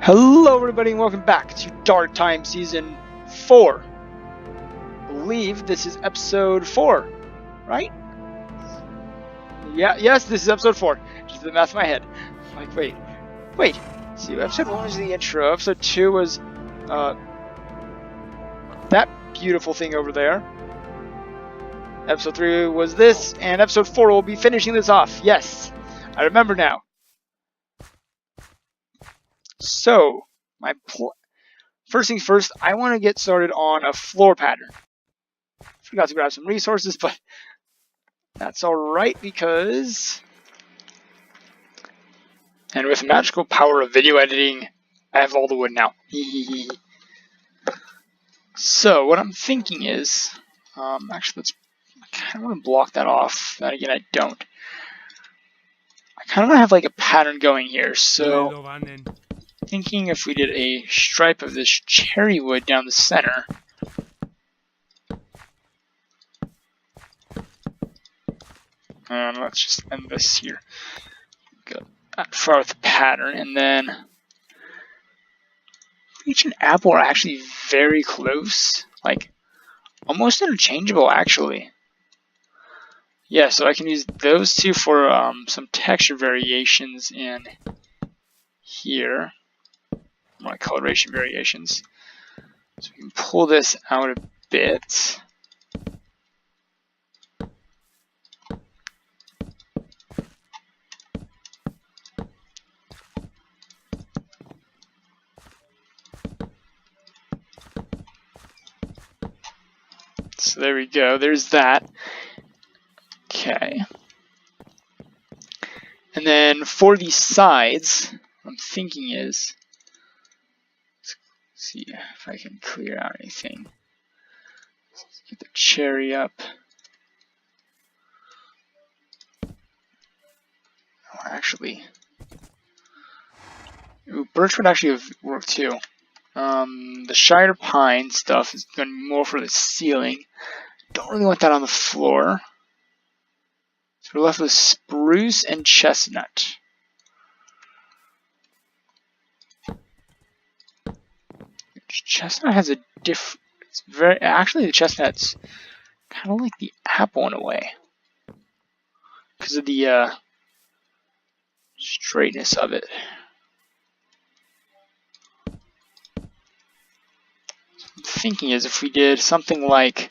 Hello everybody and welcome back to Dark Time Season 4. I believe this is episode 4, right? Yes, this is episode 4. Just the math in my head. I'm like, wait. See, episode 1 was the intro, episode 2 was, that beautiful thing over there. Episode 3 was this, and episode 4 will be finishing this off. Yes, I remember now. So, first things first, I want to get started on a floor pattern. Forgot to grab some resources, but that's alright because... And with the magical power of video editing, I have all the wood now. So, what I'm thinking is... actually, I kind of want to block that off. Then again, I don't. I kind of want to have like a pattern going here, so... Thinking if we did a stripe of this cherry wood down the center. And let's just end this here. Go that far with the pattern, and then each and apple are actually very close, like almost interchangeable actually. Yeah, so I can use those two for some texture variations in here. More coloration variations. So we can pull this out a bit. So there we go, there's that. Okay. And then for the sides, what I'm thinking is, let's see if I can clear out anything. Let's get the cherry up. Oh, actually, birch would actually have worked too. The Shire Pine stuff is going to be more for the ceiling. Don't really want that on the floor. So we're left with spruce and chestnut. Chestnut has a actually the chestnut's kind of like the apple in a way. Because of the straightness of it. I'm thinking is if we did something like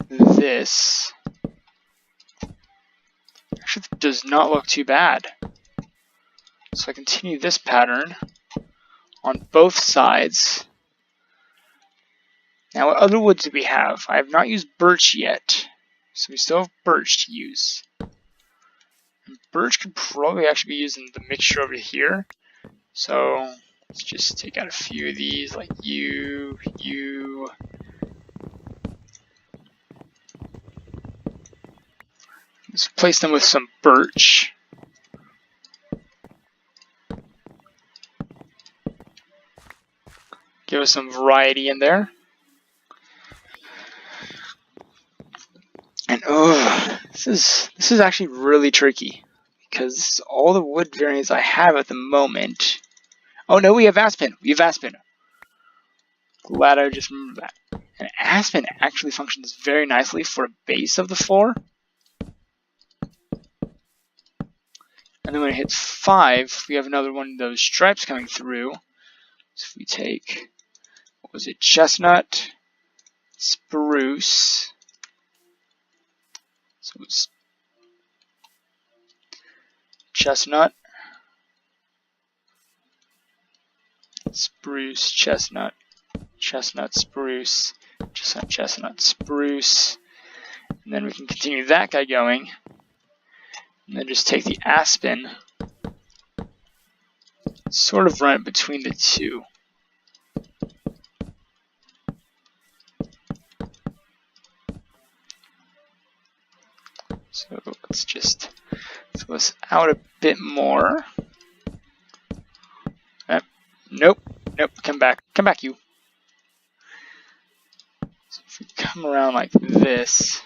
this, actually it does not look too bad. So I continue this pattern on both sides. Now what other woods do we have? I have not used birch yet, so we still have birch to use. And birch could probably actually be used in the mixture over here. So let's just take out a few of these, like you. Let's replace them with some birch. Give us some variety in there. And this is actually really tricky because all the wood variants I have at the moment. Oh no, we have aspen. Glad I just remembered that. And aspen actually functions very nicely for a base of the floor. And then when it hits 5, we have another one of those stripes coming through. So if we take, what was it, chestnut, spruce. So it's chestnut, spruce, chestnut, chestnut, spruce, chestnut, spruce. And then we can continue that guy going. And then just take the aspen, sort of run it between the two. So let's just fill this out a bit more. Nope, come back you. So if we come around like this,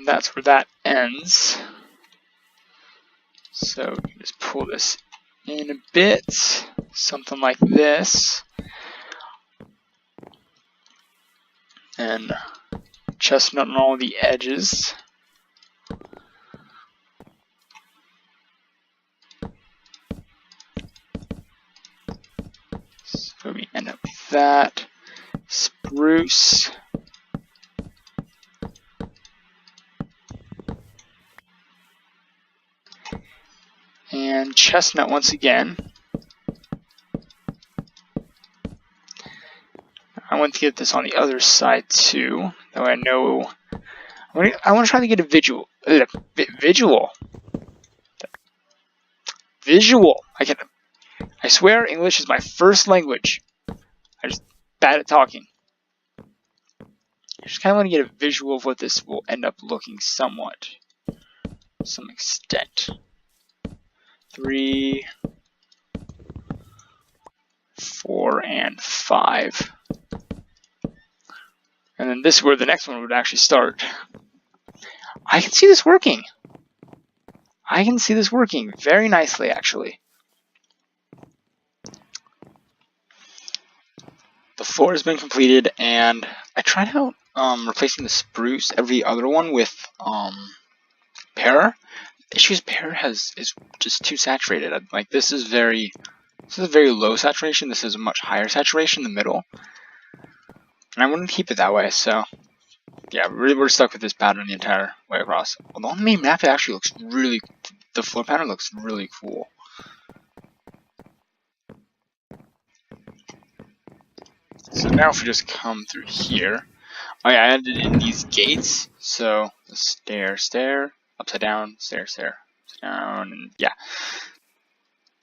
and that's where that ends. So you can just pull this in a bit, something like this, and chestnut on all the edges. So we end up with that. Spruce. And chestnut once again. I want to get this on the other side too, though I know I want to try to get a visual. Visual. I swear English is my first language. I'm just bad at talking. I just kind of want to get a visual of what this will end up looking somewhat, to some extent. 3, 4, and 5. And then this is where the next one would actually start. I can see this working. I can see this working very nicely, actually. The floor has been completed, and I tried out replacing the spruce every other one with pear. The issue is pear is just too saturated. Like this is a very low saturation. This is a much higher saturation in the middle, and I want to keep it that way. So yeah, we're stuck with this pattern the entire way across. Although on the main map it actually looks really, the floor pattern looks really cool. So now if we just come through here, oh yeah, I added in these gates. So stair, stair, upside down, stair, stair, upside down, and yeah.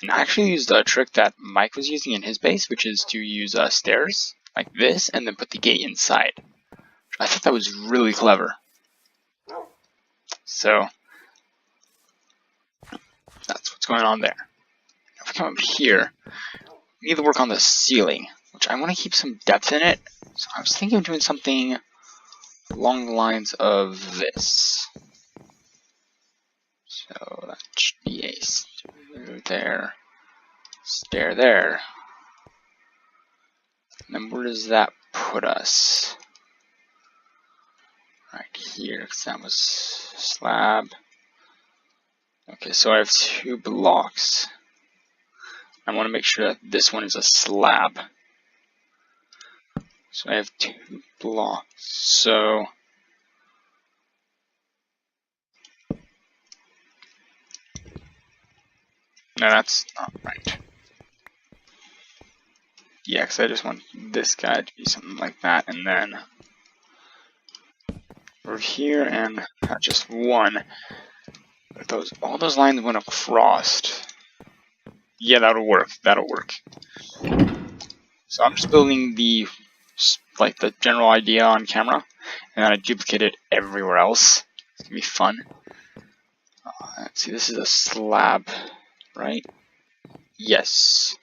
And I actually used a trick that Mike was using in his base, which is to use stairs like this and then put the gate inside. I thought that was really clever. So that's what's going on there. If we come up here, we need to work on the ceiling, which I want to keep some depth in it. So I was thinking of doing something along the lines of this. So that should be a stair there, stair there. And then where does that put us? Right here, because that was slab. Okay, so I have 2 blocks. I want to make sure that this one is a slab. So I have 2 blocks. So no, that's not right. Yeah, because I just want this guy to be something like that, and then over here, and not just one. But all those lines went across. Yeah, that'll work. That'll work. So I'm just building the general idea on camera, and then I duplicate it everywhere else. It's gonna be fun. Let's see, this is a slab, right? Yes.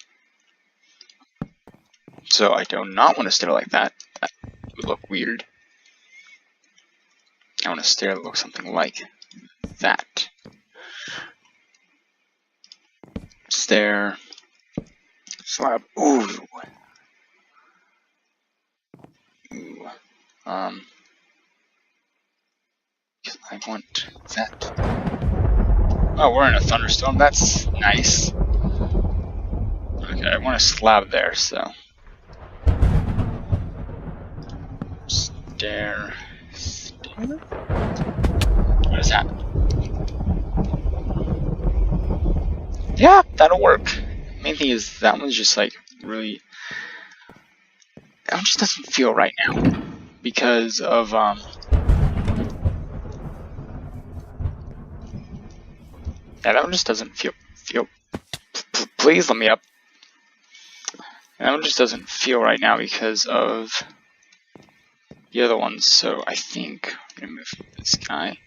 So I do not want a stair like that. That would look weird. I want a stair that looks something like that. Stair. Slab. Ooh. Ooh. I want that. Oh, we're in a thunderstorm. That's nice. Okay, I want a slab there, so. Stair. Stair? What is that? Yeah, that'll work. Main thing is that one's just like really. That one just doesn't feel right now because of yeah, that one just doesn't feel. Please let me up. That one just doesn't feel right now because of the other ones. So I think I'm gonna move this guy.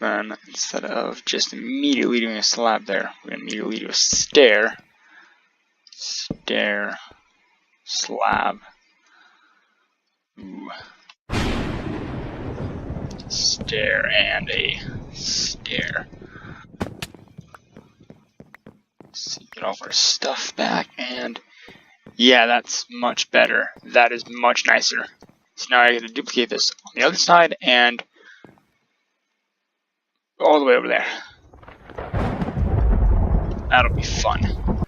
Then instead of just immediately doing a slab there, we're gonna immediately do a stair. Stair. Slab. Ooh. Stair and a stair. So get all of our stuff back, and yeah, that's much better. That is much nicer. So now I get to duplicate this on the other side and all the way over there. That'll be fun.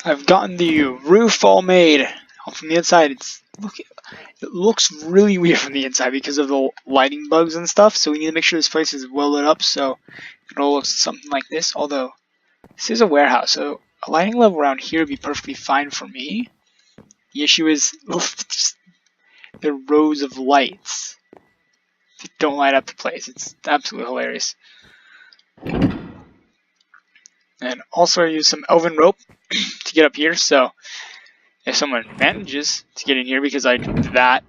I've gotten the roof all made. From the inside, it looks really weird from the inside because of the lighting bugs and stuff. So we need to make sure this place is well lit up so it all looks something like this. Although this is a warehouse, so a lighting level around here would be perfectly fine for me. The issue is just the rows of lights that don't light up the place. It's absolutely hilarious. And also I use some elven rope to get up here, so if someone manages to get in here, because I did that,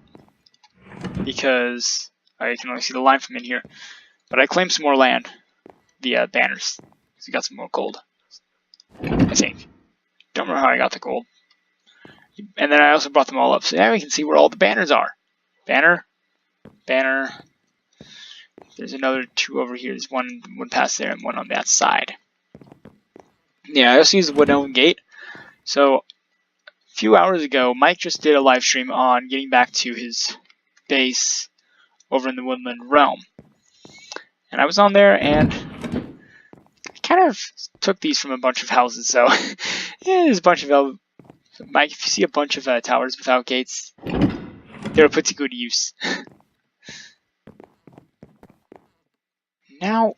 because I can only see the line from in here, but I claimed some more land via banners, because we got some more gold, I think. Don't remember how I got the gold. And then I also brought them all up, so now we can see where all the banners are. Banner, banner. There's another two over here. There's one past there and one on that side. Yeah, I also use the wood elm gate. So a few hours ago, Mike just did a live stream on getting back to his base over in the Woodland Realm. And I was on there and I kind of took these from a bunch of houses. So yeah, there's a bunch of Mike, if you see a bunch of towers without gates, they were put to good use. Now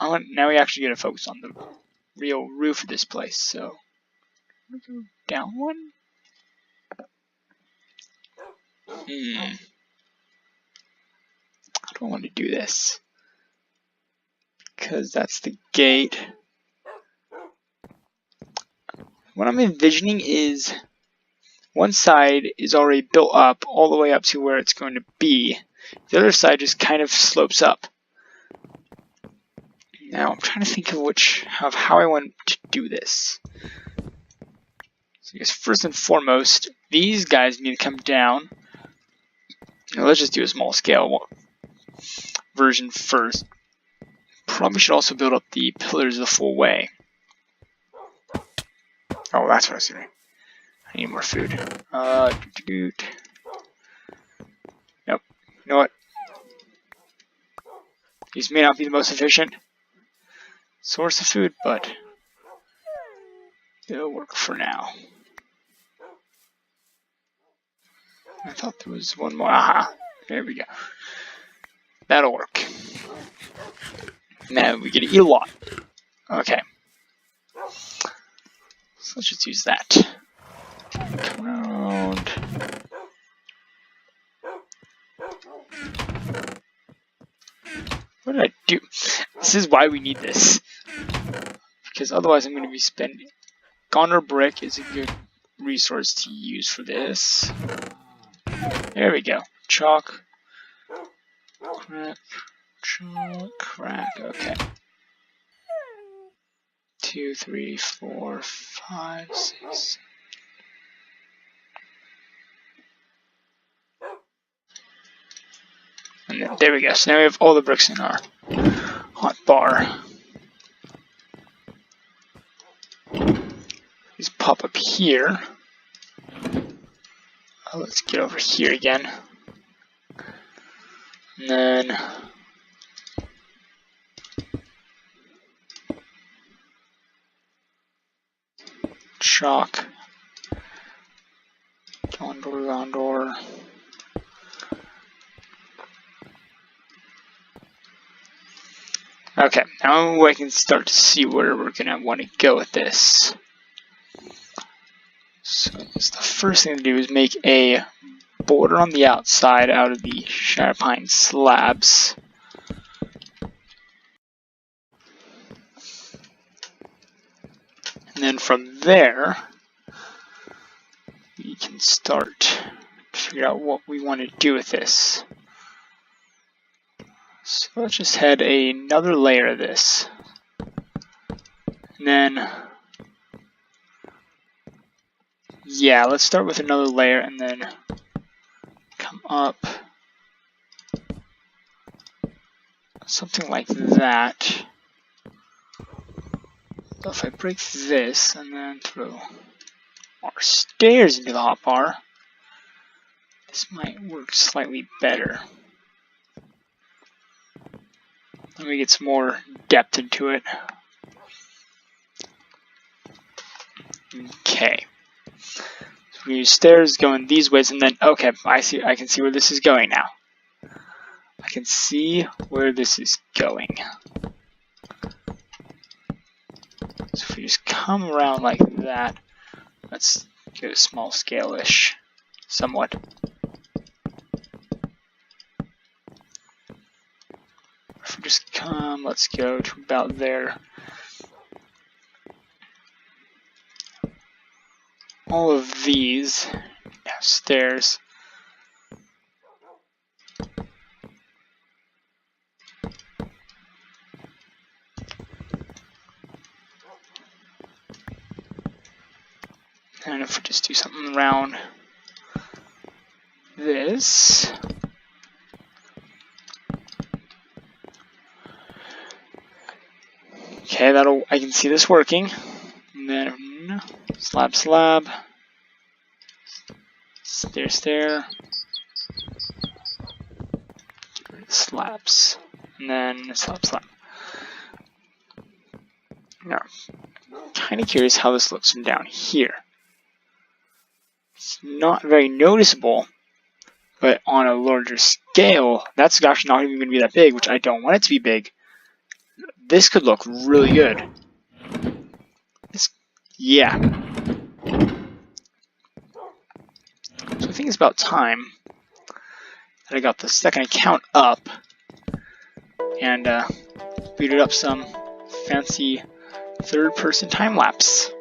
we actually get to focus on the real roof of this place. So go down one. How do I want to do this? Because that's the gate. What I'm envisioning is one side is already built up all the way up to where it's going to be. The other side just kind of slopes up. Now I'm trying to think of how I want to do this. So I guess first and foremost, these guys need to come down. Now let's just do a small scale version first. Probably should also build up the pillars the full way. Oh, that's what I was doing. I need more food. Nope. You know what? These may not be the most efficient source of food, but they'll work for now. I thought there was one more. Aha! There we go. That'll work. Now we get to eat a lot. Okay. So let's just use that. Come around. What did I do? This is why we need this. Because otherwise I'm going to be spending... Goner brick is a good resource to use for this. There we go. Chalk. Crack. Chalk. Crack. Okay. 2, 3, 4, 5, 6. And then, there we go. So now we have all the bricks in our hot bar. Let's pop up here. Let's get over here again. And then chalk. Gondor. Okay, now I can start to see where we're going to want to go with this. So the first thing to do is make a border on the outside out of the Shire Pine slabs. And then from there, we can start to figure out what we want to do with this. So let's just add another layer of this. And then Yeah, let's start with another layer and then come up. Something like that. So if I break this and then throw more stairs into the hotbar, this might work slightly better. Let me get some more depth into it. Okay. So we use stairs going these ways, and then okay, I can see where this is going now. I can see where this is going. So if we just come around like that, let's go small scale-ish, somewhat. If we just come, let's go to about there. All of these have stairs. And if we just do something around this. Okay, I can see this working. And then slab, slab, stair, stair, slabs, and then slab, slab. Now, I'm kind of curious how this looks from down here. It's not very noticeable, but on a larger scale, that's actually not even going to be that big, which I don't want it to be big. This could look really good. Yeah. So I think it's about time that I got the second account up and booted up some fancy third-person time-lapse.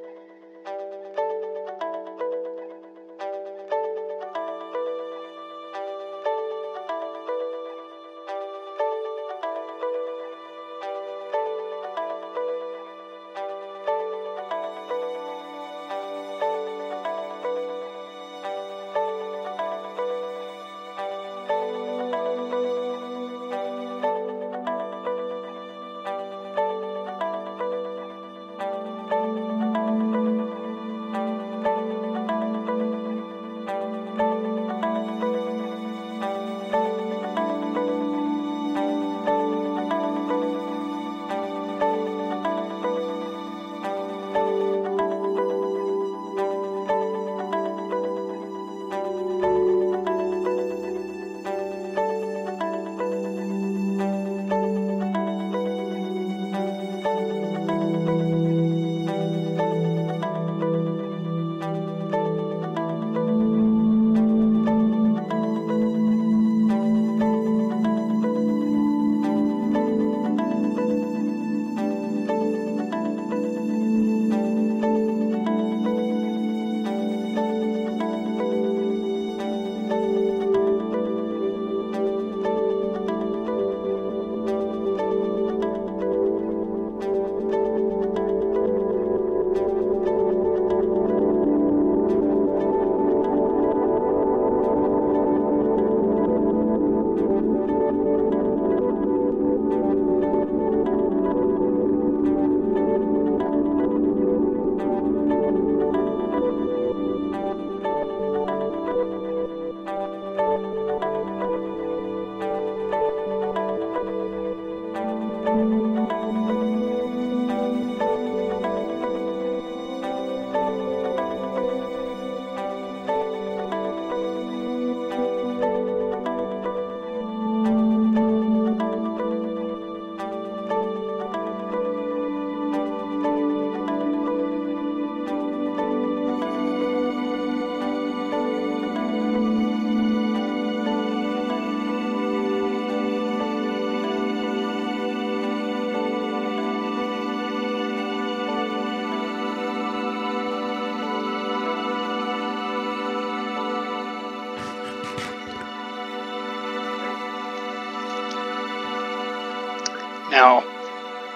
Now,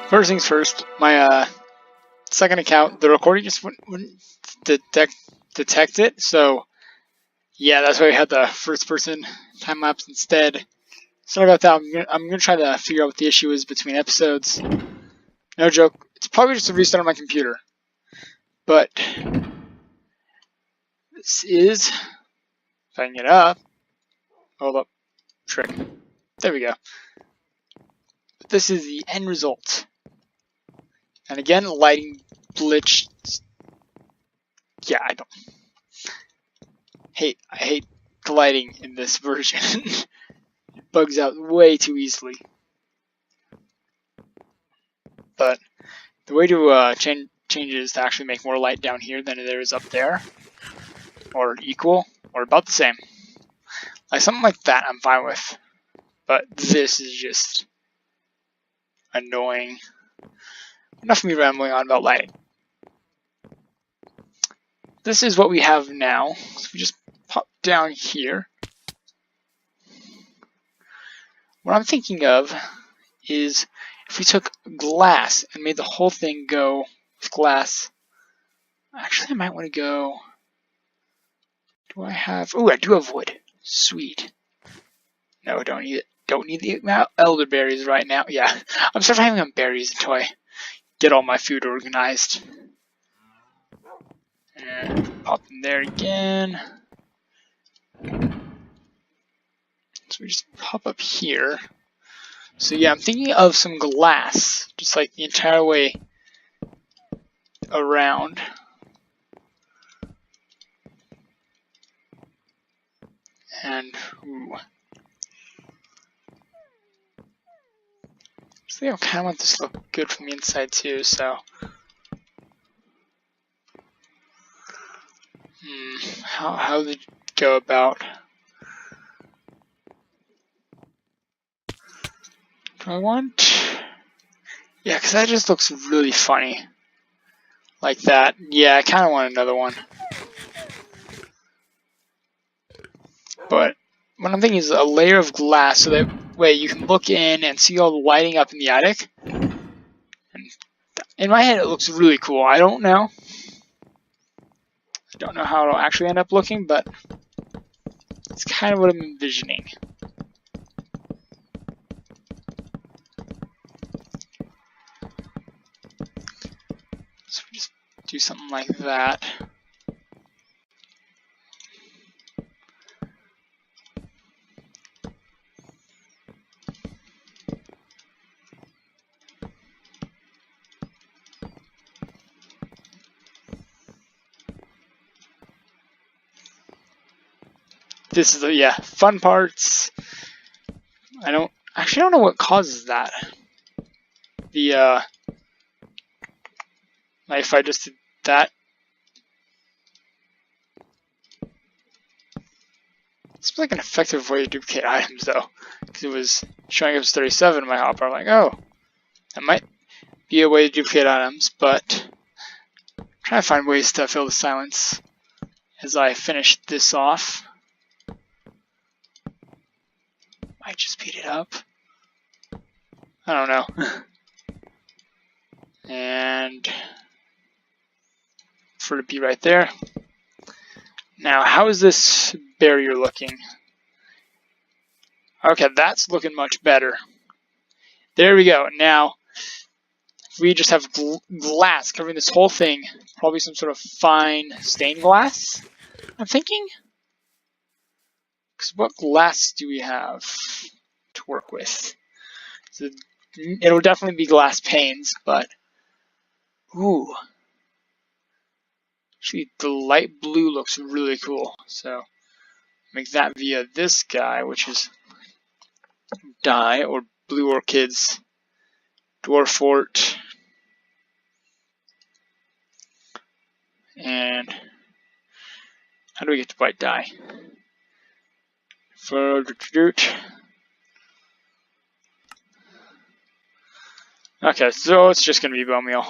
first things first, my second account, the recording just wouldn't detect detect it. So yeah, that's why we had the first person time lapse instead. Sorry about that. I'm gonna try to figure out what the issue is between episodes. No joke. It's probably just a restart on my computer. But this is, if I can get up, hold up, trick. There we go. This is the end result. And again, lighting glitch. Yeah, I hate the lighting in this version. It bugs out way too easily. But the way to change it is to actually make more light down here than there is up there, or equal, or about the same. Like something like that, I'm fine with. But this is just annoying. Enough of me rambling on about lighting. This is what we have now. So we just pop down here. What I'm thinking of is if we took glass and made the whole thing go with glass. Actually, I might want to go. Do I have? Oh, I do have wood. Sweet. No, I don't need it. Don't need the elderberries right now. Yeah, I'm surviving on berries until I get all my food organized. And pop in there again. So we just pop up here. So yeah, I'm thinking of some glass, just like the entire way around. And ooh. So I kind of want this to look good from the inside too, so. How did it go about? Do I want? Yeah, because that just looks really funny. Like that. Yeah, I kind of want another one. But what I'm thinking is a layer of glass so that way you can look in and see all the lighting up in the attic. And in my head, it looks really cool. I don't know. I don't know how it'll actually end up looking, but it's kind of what I'm envisioning. So we just do something like that. This is the, yeah, fun parts. I don't know what causes that. The like if I just did that. It's like an effective way to duplicate items though, because it was showing up as 37 in my hopper. I'm like, oh, that might be a way to duplicate items, but I'm trying to find ways to fill the silence as I finish this off. Might just speed it up. I don't know. And for it to be right there. Now, how is this barrier looking? Okay, that's looking much better. There we go. Now, if we just have glass covering this whole thing, probably some sort of fine stained glass, I'm thinking? Because what glass do we have to work with? So it'll definitely be glass panes, but ooh. Actually, the light blue looks really cool. So make that via this guy, which is dye or blue orchids, dwarf fort, and how do we get to white dye? Okay, so it's just gonna be bone meal.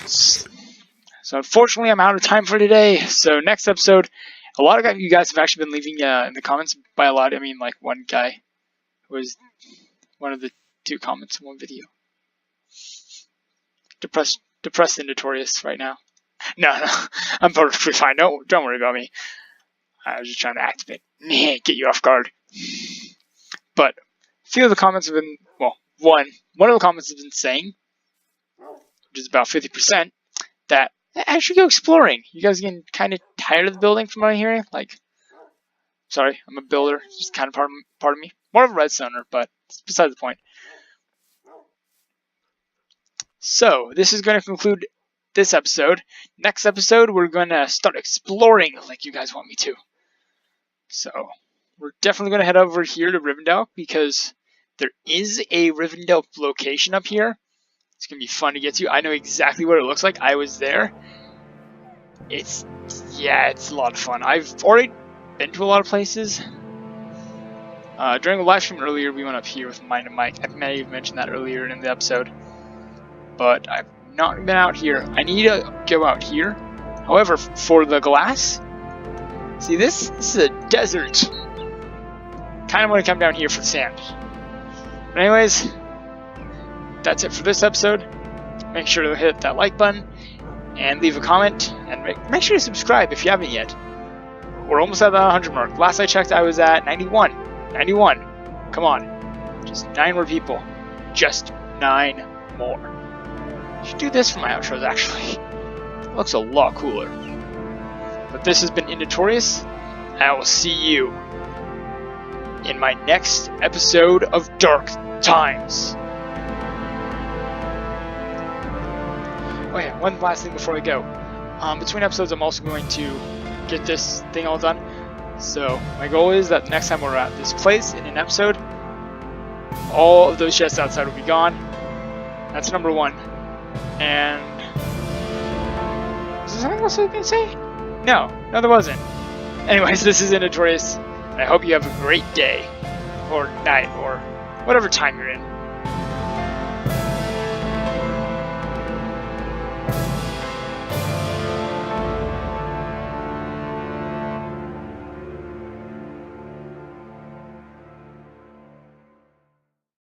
So unfortunately, I'm out of time for today. So next episode, a lot of you guys have actually been leaving in the comments. By a lot, I mean like one guy was one of the 2 comments in one video. Depressed Inditorias right now. No, no, I'm perfectly fine. Don't worry about me. I was just trying to activate, get you off guard. But a few of the comments have been, well, one of the comments has been saying, which is about 50%, that I should go exploring. You guys are getting kind of tired of the building from what I'm hearing. Like, sorry, I'm a builder. It's just kind of part of me. More of a redstoner, but it's beside the point. So, this is going to conclude this episode. Next episode, we're going to start exploring like you guys want me to. So, we're definitely going to head over here to Rivendell because there is a Rivendell location up here. It's going to be fun to get to. I know exactly what it looks like. I was there. It's a lot of fun. I've already been to a lot of places. During the live stream earlier, we went up here with Mind and Mike. I may have mentioned that earlier in the episode. But I've not been out here. I need to go out here. However, for the glass, see this is a desert. Kind of want to come down here for the sand. But anyways, that's it for this episode. Make sure to hit that like button and leave a comment, and make sure to subscribe if you haven't yet. We're almost at the 100 mark. Last I checked, I was at 91. Come on. Just 9 more people. Just 9 more. I should do this for my outros, actually. It looks a lot cooler. But this has been Inditorias, and I will see you in my next episode of Dark Times. Oh yeah, one last thing before we go. Between episodes, I'm also going to get this thing all done. So my goal is that next time we're at this place in an episode, all of those chests outside will be gone. That's number 1. And is there something else I was gonna say? No, there wasn't. Anyways, this is Inditorias, and I hope you have a great day, or night, or whatever time you're in.